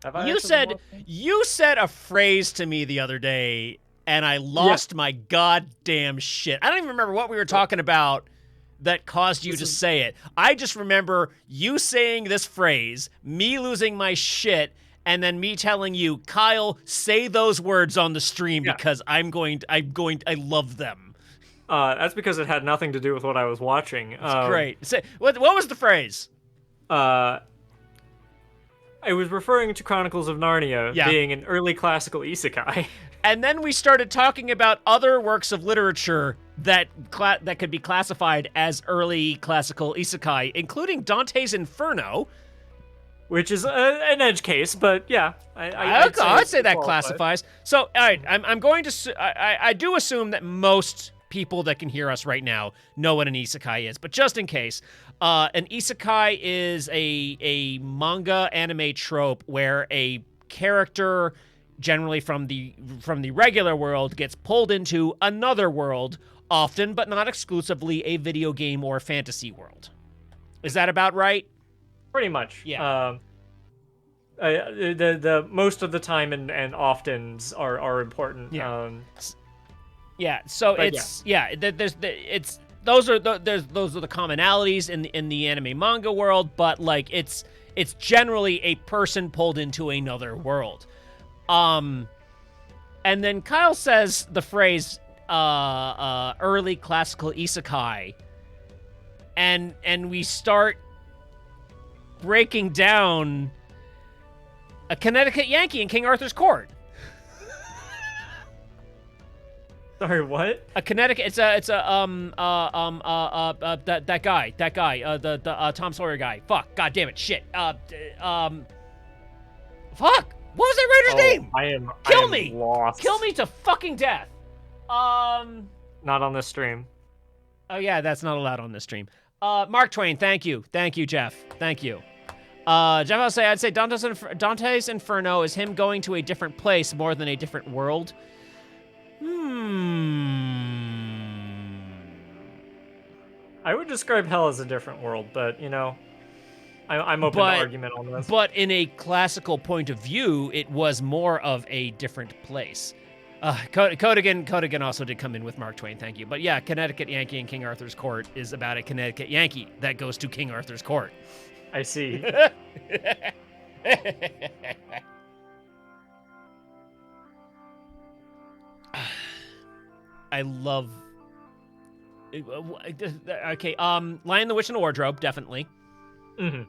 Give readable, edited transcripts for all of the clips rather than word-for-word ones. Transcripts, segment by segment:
Have I You actually said been watching? you said a phrase to me the other day, and I lost my goddamn shit. I don't even remember what we were talking about that caused you to say it. I just remember you saying this phrase, me losing my shit, and then me telling you, Kyle, say those words on the stream because I love them. That's because it had nothing to do with what I was watching. It's great. Say, what was the phrase? I was referring to Chronicles of Narnia being an early classical isekai. And then we started talking about other works of literature that could be classified as early classical isekai, including Dante's Inferno, which is an edge case, but yeah, I'd say that classifies. So, all right, I'm going to I do assume that most people that can hear us right now know what an isekai is, but just in case, an isekai is a manga anime trope where a character, generally from the regular world, gets pulled into another world, often but not exclusively a video game or fantasy world. Is that about right? Pretty much. Yeah. The most of the time and oftens are important. Yeah. Yeah. So it's those are the commonalities in the anime manga world, but like it's generally a person pulled into another world. And then Kyle says the phrase early classical isekai, and we start breaking down a Connecticut Yankee in King Arthur's court. Sorry, what? A Connecticut. It's a that guy, the Tom Sawyer guy. Fuck. God damn it. Shit. Fuck. What was that writer's name? Kill me. Lost. Kill me to fucking death. Not on this stream. Oh yeah, that's not allowed on this stream. Mark Twain. Thank you, Jeff. Thank you. Jeff, I'd say Dante's Inferno is him going to a different place more than a different world. I would describe hell as a different world, but, you know, I'm open to argument on this. But in a classical point of view, it was more of a different place. Codigan also did come in with Mark Twain, thank you. But yeah, Connecticut Yankee in King Arthur's court is about a Connecticut Yankee that goes to King Arthur's court. I see. I love... Okay, Lion, the Witch, and the Wardrobe, definitely. Mm-hmm.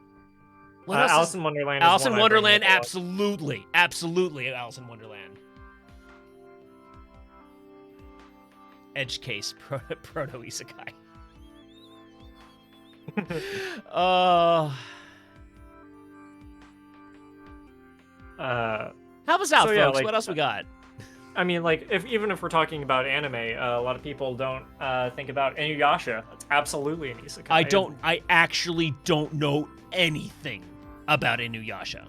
Alice in Wonderland. Alice in Wonderland, absolutely. Absolutely, Alice in Wonderland. Edge case, proto isekai. Help us out, folks. What else we got? I mean, like, even if we're talking about anime, a lot of people don't think about Inuyasha. That's absolutely an isekai. I actually don't know anything about Inuyasha.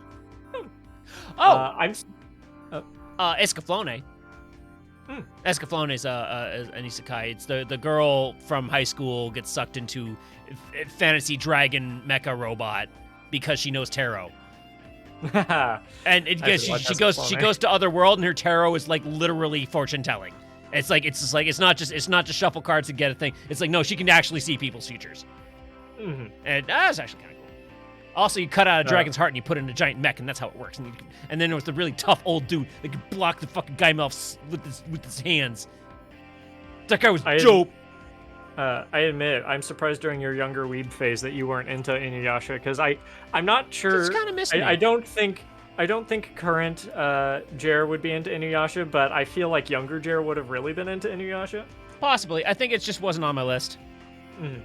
Escaflowne. Escaflowne is an isekai. It's the girl from high school gets sucked into fantasy dragon mecha robot because she knows tarot. And she goes to other world, and her tarot is like literally fortune telling. It's not just shuffle cards to get a thing. It's like, no, she can actually see people's futures. Mm-hmm. And that's actually kind of cool. Also, you cut out a dragon's heart and you put it in a giant mech, and that's how it works. And then there was the really tough old dude that could block the fucking Guy-Melf with his hands. That guy was dope. I admit, I'm surprised during your younger weeb phase that you weren't into Inuyasha, because I'm not sure. It's kind of missed me. I don't think current Jer would be into Inuyasha, but I feel like younger Jer would have really been into Inuyasha. Possibly. I think it just wasn't on my list. Mm-hmm.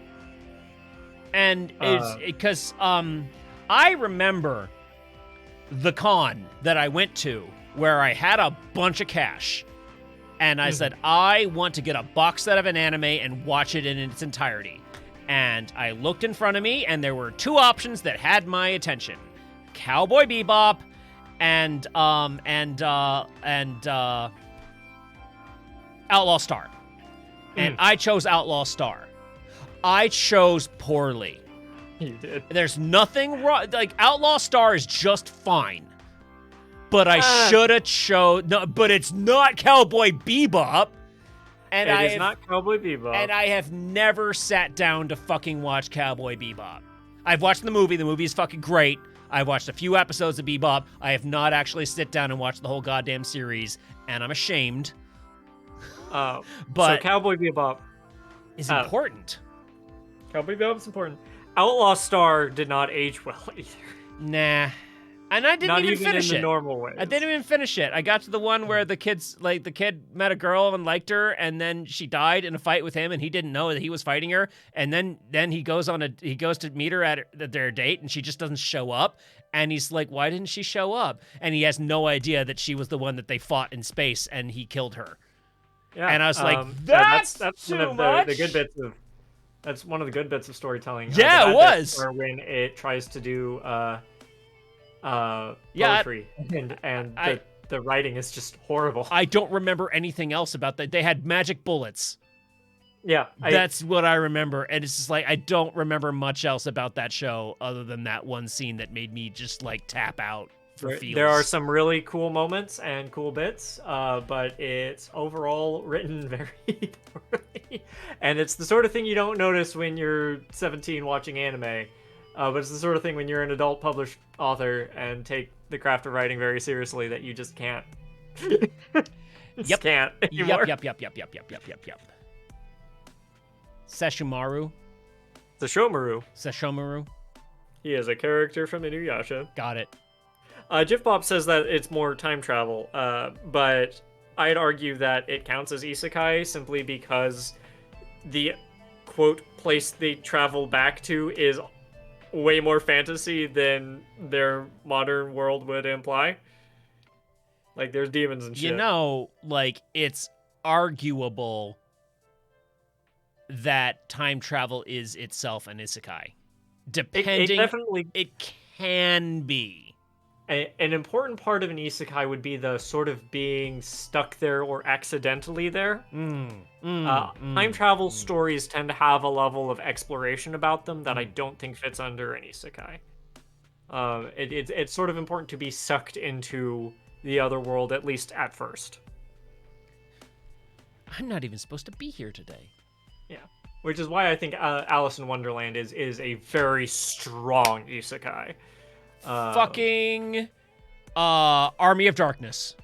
And it's because I remember the con that I went to where I had a bunch of cash. And I said, I want to get a box set of an anime and watch it in its entirety. And I looked in front of me, and there were two options that had my attention: Cowboy Bebop and Outlaw Star. And I chose Outlaw Star. I chose poorly. You did. There's nothing wrong. Like, Outlaw Star is just fine. but I should have chose. No, but it's not Cowboy Bebop. And it is not Cowboy Bebop. And I have never sat down to fucking watch Cowboy Bebop. I've watched the movie. The movie is fucking great. I've watched a few episodes of Bebop. I have not actually sit down and watched the whole goddamn series, and I'm ashamed. But so Cowboy Bebop is important. Cowboy Bebop's important. Outlaw Star did not age well either. Nah. And I didn't even finish in it. The normal ways. I didn't even finish it. I got to the one where the kid met a girl and liked her, and then she died in a fight with him, and he didn't know that he was fighting her. And then he goes to meet her at their date, and she just doesn't show up. And he's like, "Why didn't she show up?" And he has no idea that she was the one that they fought in space, and he killed her. Yeah. And I was like, "That's too one of much." The good bits of. That's one of the good bits of storytelling. Yeah, it was. Or when it tries to do poetry, and the writing is just horrible. I don't remember anything else about that. They had magic bullets. Yeah, that's what I remember, and it's just like I don't remember much else about that show other than that one scene that made me just like tap out for feels. There are some really cool moments and cool bits, but it's overall written very poorly, and it's the sort of thing you don't notice when you're 17 watching anime. But it's the sort of thing when you're an adult published author and take the craft of writing very seriously that you just can't. Can't anymore. Yep. Sesshomaru. Sesshomaru. He is a character from Inuyasha. Got it. Jif Bob says that it's more time travel, but I'd argue that it counts as isekai simply because the, quote, place they travel back to is way more fantasy than their modern world would imply. Like, there's demons and shit. You know, like, it's arguable that time travel is itself an isekai. Depending... It can be. An important part of an isekai would be the sort of being stuck there or accidentally there. Time travel stories tend to have a level of exploration about them that I don't think fits under an isekai. It's sort of important to be sucked into the other world, at least at first. I'm not even supposed to be here today. Yeah, which is why I think Alice in Wonderland is a very strong isekai. Fucking Army of Darkness.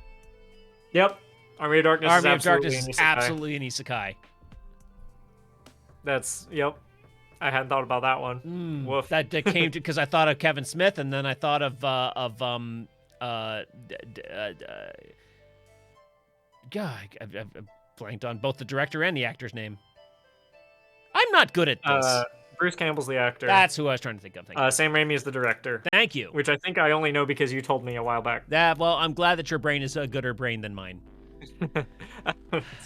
Yep. Army of Darkness is absolutely an isekai. Yep. I hadn't thought about that one. Woof. That came to because I thought of Kevin Smith, and then I thought of God, I've blanked on both the director and the actor's name. I'm not good at this. Bruce Campbell's the actor. That's who I was trying to think of. Sam Raimi is the director. Thank you. Which I think I only know because you told me a while back. Well, I'm glad that your brain is a gooder brain than mine.